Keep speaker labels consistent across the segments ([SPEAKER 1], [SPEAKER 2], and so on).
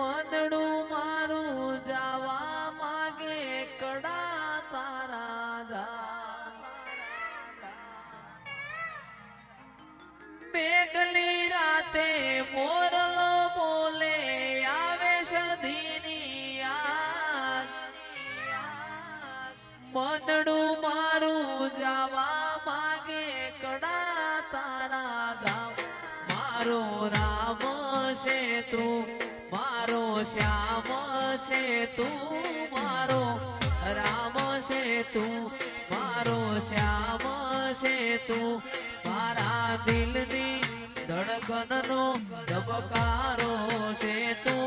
[SPEAKER 1] મનડું મારું જાવા માગે કડા તારા મેઘલી રાતે મોરલો બોલે આવે સધીની યાદ મનડું મારું જાવા માગે કડા તારા ગામ મારો રામ છે તું મારો શ્યામ છે તું મારો રામ છે તું મારો શ્યામ છે તું મારા દિલની ધડકનનો ધબકારો છે તું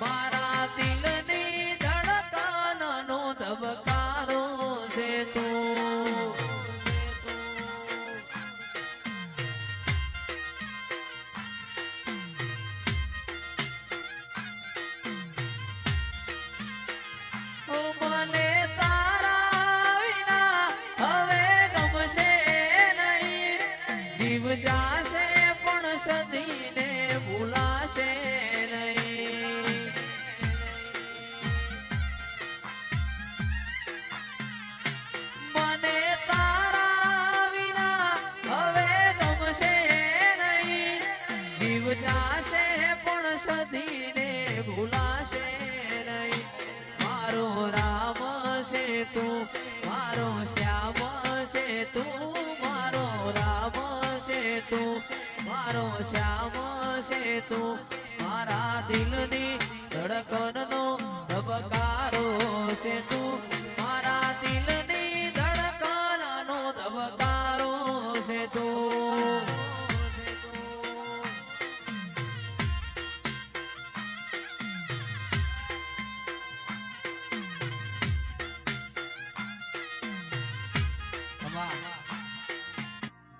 [SPEAKER 1] મારા દિલની ધડકનનો ધબકારો છે તું મને તારા વિના હવે ગમશે નહીં જીવ જાશે પણ સદીને ભૂલાશે નહીં મને તારા વિના હવે ગમશે નહીં જીવ જાશે પણ સદીને ભૂલાશે નહીં મારો રામ છે તું મારો શ્યામ છે તું મારો રામ છે તું મારો શ્યામ છે તું મારા દિલની ધડકનનો ધબકારો છે તું મારા દિલની ધડકનનો ધબકારો છે તું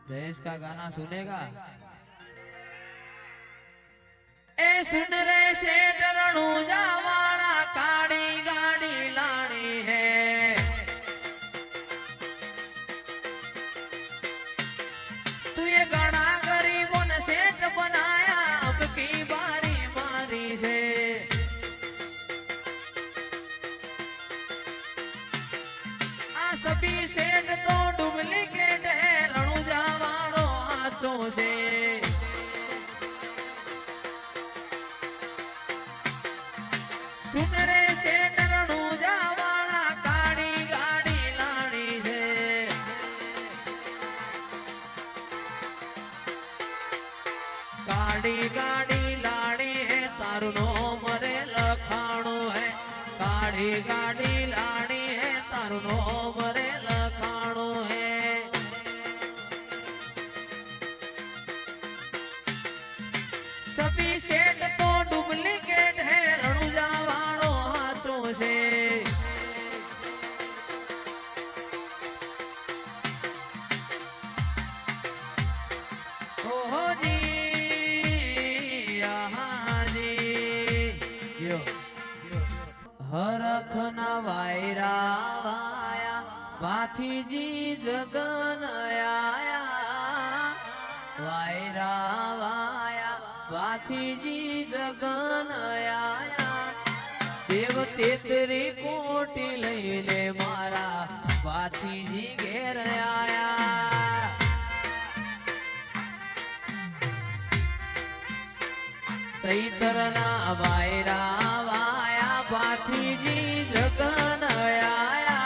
[SPEAKER 1] जयेश का गाना सुनेगा ए सुन रे शेठ रणुजा वाला काड़ी गाड़ी लानी है तू ये गणा गरीबों ने सेठ बनाया अब की बारी मारी से आ सभी सेठ तो डुप्लीकेट है रणुजा वालो आचो से सुन रे सेठ रणुजा वाला काड़ी गाड़ी लानी है काड़ी गाड़ी लानी है तारू नो मरे लखाणो है काड़ी गाड़ी लानी है तारू नो मरे लखाणो है सभी सेठ तो डुप्लीकेट है रणुजा वालो हाथों से ओहो जी यहाँ जी यो हरख ना वायरा वाया माथी जी जगन आया वायरा वाया माथी जी जगन आया देव तेतरी कोटी लईने मारा वाथी जी घेर आया चैतरना वायरा वाया वाथी जी जगन आया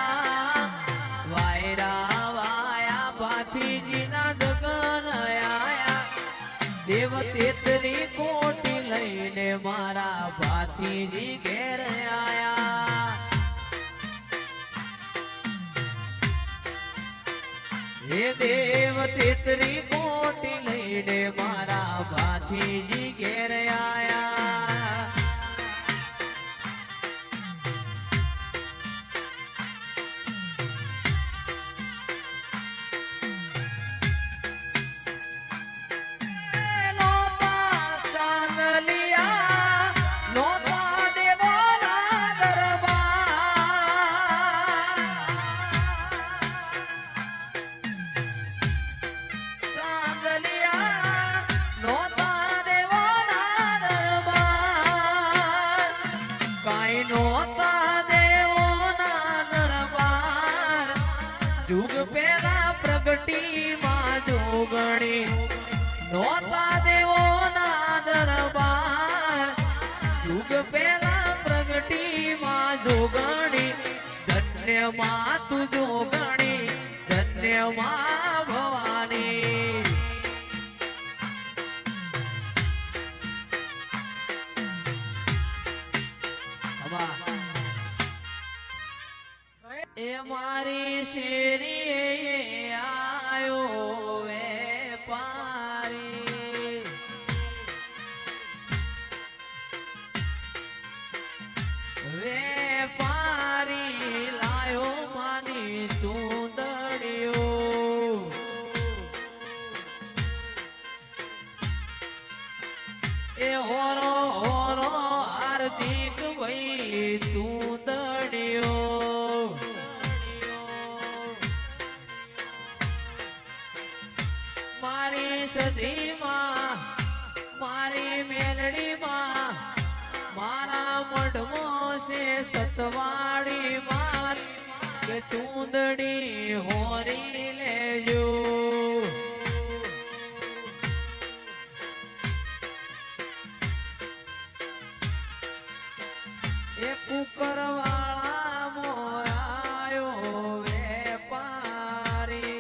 [SPEAKER 1] वायरा वाया वाथी जी ना जगन आया देव तेतरी कोटी लईने मारा भाथी जी घेर आया हे देव तेतरी कोटी लईने मारा भाथी जी घेर आया નોતા દેવાના માં તું જોગણી ધન્ય માં ભવાની એ મારી શેરી આયો વેપારી વેપારી લાયો માની ચૂંદડીઓ એ હોરો હોરો હાર્દિક ભાઈ ચૂંદડીઓ મારી સજીમાં મારી મેલડીમાં મારા મઢમાં છે સતવાડી માર કે ચૂંદડી હોરી લેજો એ કુકર વાળા મોરાયો વેપારી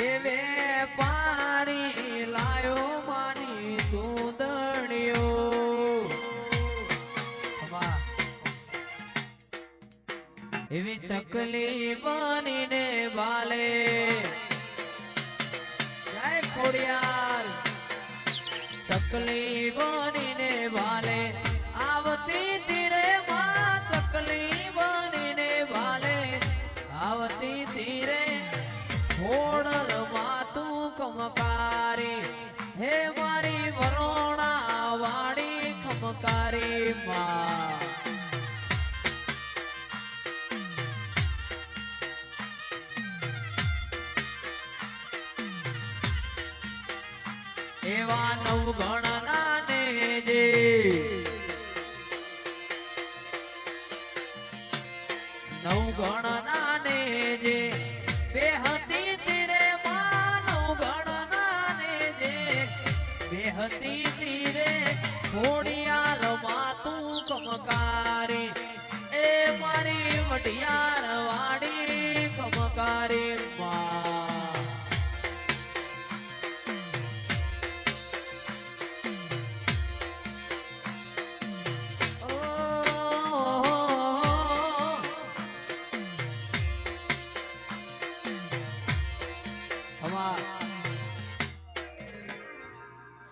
[SPEAKER 1] એ વેપારી લાયો માની ચૂંદડીઓ એવી ચકલી બનીને બાલે જય ખોડિયાર ચકલી બનીને બાલે આવતી તીરે માં ચકલી બનીને બાલે આવતી તીરે હોડલ માતું કમકારી હે મારી વરોણા વાડી ખમકારી માં એવા નવગણના ને જે નવગણના ને જે બેહતી તીરે માં નવગણના ને જે બેહતી તીરે ખોડિયાલ માતું કમકારી એ મારી વઢિયાર વાડી કમકારી માં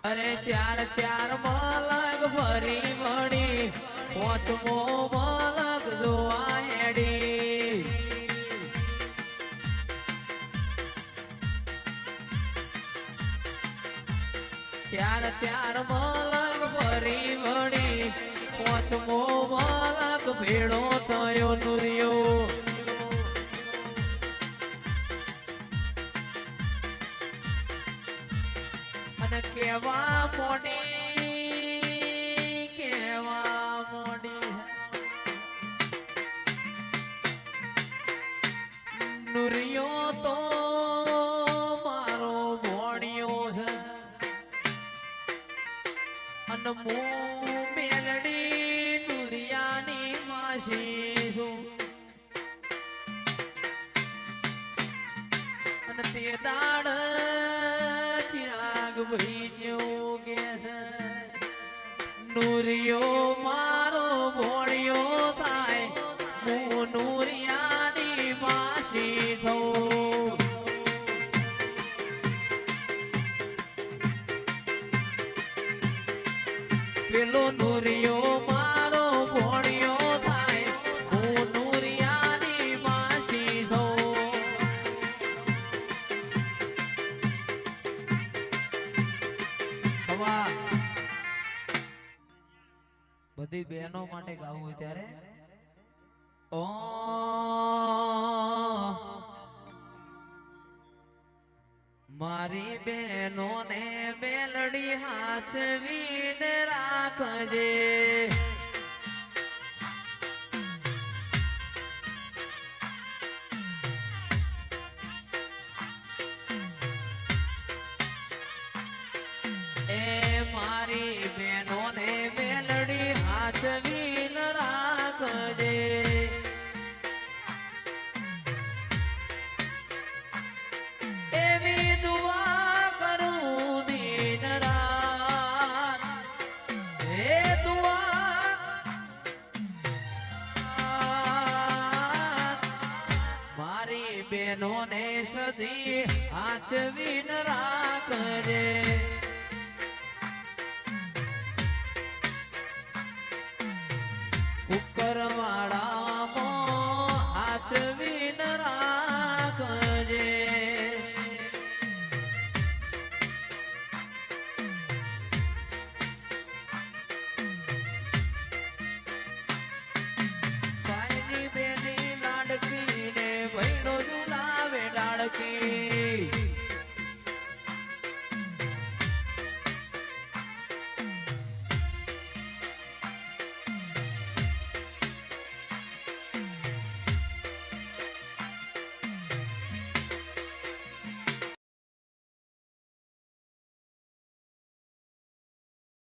[SPEAKER 1] અરે ચાર ચાર મલગ ભરી વળી પોચમો મલગ જોવા હેડી ચાર ચાર મલગ ભરી વળી પોચમો મલગ ભેડો થયો નુરિયો કેવા મોડી નુરિયો તો મારો ભોણિયો છે અને હું મેલડી નુરિયાની માસી છું અને તે દાડ ભાઈ જેવું કે છે નુરિયો મારો ભોળિયો થાય હું નુરિયાની માસી થઉં પેલો નુરિયો મારો ભોળિયો થાય હું નુરિયાની માસી થઉં બધી બહેનો માટે ગાવું હોય ત્યારે ઓ મારી બહેનો ને મેલડી હાચવીને રાખજે બેનો ને સદી હાચવીન રાખજે